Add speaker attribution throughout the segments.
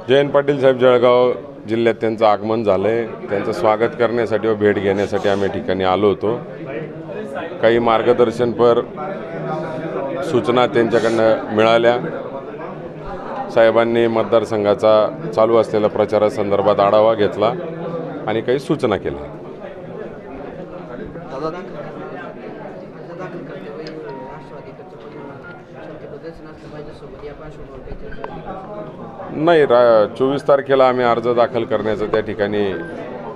Speaker 1: जयंत पाटील साहेब जळगाव जिल्ह्यात त्यांचं आगमन झालंय। त्यांचं स्वागत करण्यासाठी व भेट घेण्यासाठी आम्ही ठिकाणी आलो होतो। काही मार्गदर्शनपर सूचना त्यांच्याकडून मिळाल्या। साहेबांनी मतदारसंघाचा चालू असलेल्या प्रचारासंदर्भात आढावा घेतला आणि काही सूचना केल्या। नाही, 24 तारखेला आम्ही अर्ज दाखल करण्याचं त्या ठिकाणी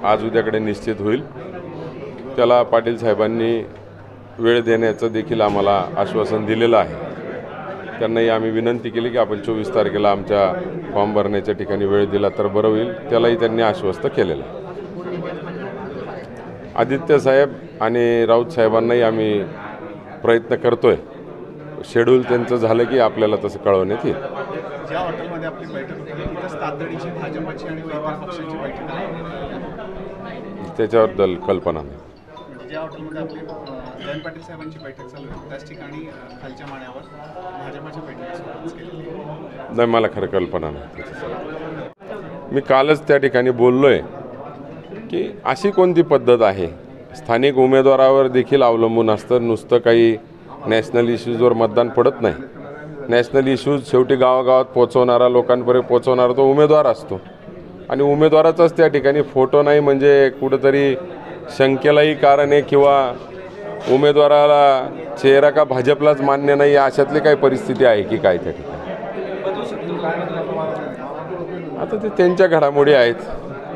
Speaker 1: आज उद्याकडे निश्चित होईल। त्याला पाटील साहेबांनी वेळ देण्याचं देखील आम्हाला आश्वासन दिलेलं आहे। त्यांनाही आम्ही विनंती केली की आपण 24 तारखेला आमच्या फॉर्म भरण्याच्या ठिकाणी वेळ दिला तर बरं होईल। त्यालाही त्यांनी आश्वस्त केलेलं आहे। आदित्य साहेब आणि राऊत साहेबांनाही आम्ही प्रयत्न करतोय। शेड्यूल त्यांचं झालं की आपल्याला तसं कळवण्यात येईल।
Speaker 2: ज्या हॉटेलमध्ये आपली बैठक होती तिथं तातडीची भाजपची आणि इतर पक्षांची बैठक आहे,
Speaker 1: त्याच्याबद्दल कल्पना नाही।
Speaker 2: म्हणजे ज्या हॉटेलमध्ये आपली जयंत पाटील साहेबांची बैठक चालू आहे त्याच ठिकाणी खालच्या माळ्यावर भाजपच्या बैठकीची सुरुवात केली
Speaker 1: नाही, मला खरं कल्पना नाही। मी कालच त्या ठिकाणी बोललोय की अशी कोणती पद्धत आहे, स्थानिक उमेदवारावर देखील अवलंबून असतं। नुसतं काही नॅशनल इश्यूजवर मतदान पडत नाही। नॅशनल इश्यूज शेवटी गावागावात पोहोचवणारा, लोकांपर्यंत पोहोचवणारा तो उमेदवार असतो आणि उमेदवाराचाच त्या ठिकाणी फोटो नाही म्हणजे कुठंतरी शंकेलाही कारण आहे किंवा उमेदवाराला चेहरा का भाजपलाच मान्य नाही अशातली काही परिस्थिती आहे की काय त्या ठिकाणी। आता ते त्यांच्या घडामोडी आहेत,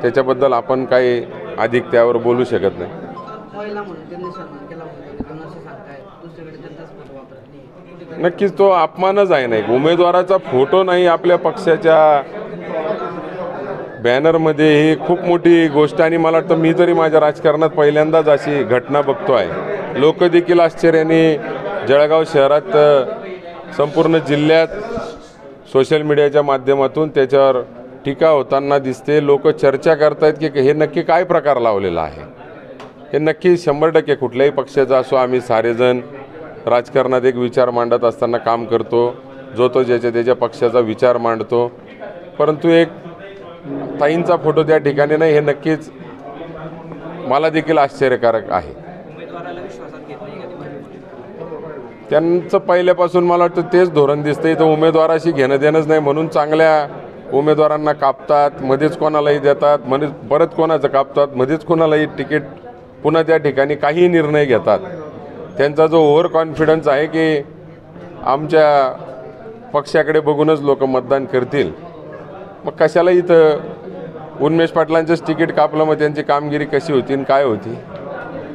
Speaker 1: त्याच्याबद्दल आपण काही अधिक त्यावर बोलू शकत नाही। नक्कीच तो अपमानच आहे। नाही, उमेदवाराचा फोटो नाही आपल्या पक्षाच्या बॅनरमध्ये ही खूप मोठी गोष्ट आणि मला वाटतं मी तरी माझ्या राजकारणात पहिल्यांदाच अशी घटना बघतो आहे। लोक देखील आश्चर्याने जळगाव शहरात संपूर्ण जिल्ह्यात सोशल मीडियाच्या माध्यमातून त्याच्यावर टीका होताना दिसते। लोक चर्चा करतायत की हे नक्की काय प्रकार लावलेला आहे। हे नक्की 100% कुठल्याही पक्षाचा असो, आम्ही सारेजण राजकारणात एक विचार मांडत असताना काम करतो, जो तो ज्याच्या त्याच्या पक्षाचा विचार मांडतो। परंतु एक ताईंचा फोटो त्या ठिकाणी नाही हे नक्कीच मला देखील आश्चर्यकारक आहे। त्यांचं पहिल्यापासून मला वाटतं तेच धोरण दिसतं। इथं उमेदवाराशी घेणं देणंच नाही म्हणून चांगल्या उमेदवारांना कापतात, मध्येच कोणालाही देतात, मध्येच परत कोणाचं कापतात, मध्येच कोणालाही तिकीट, पुन्हा त्या ठिकाणी काही निर्णय घेतात। त्यांचा जो ओव्हर कॉन्फिडन्स आहे की आमच्या पक्षाकडे बघूनच लोक मतदान करतील, मग कशाला इथं उन्मेष पाटलांचंच तिकीट कापलं, मग त्यांची कामगिरी कशी होती आणि काय होती?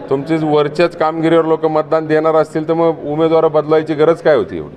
Speaker 1: तुमची वरच्याच कामगिरीवर लोक मतदान देणार असतील तर मग उमेदवार बदलायची गरज काय होती एवढी?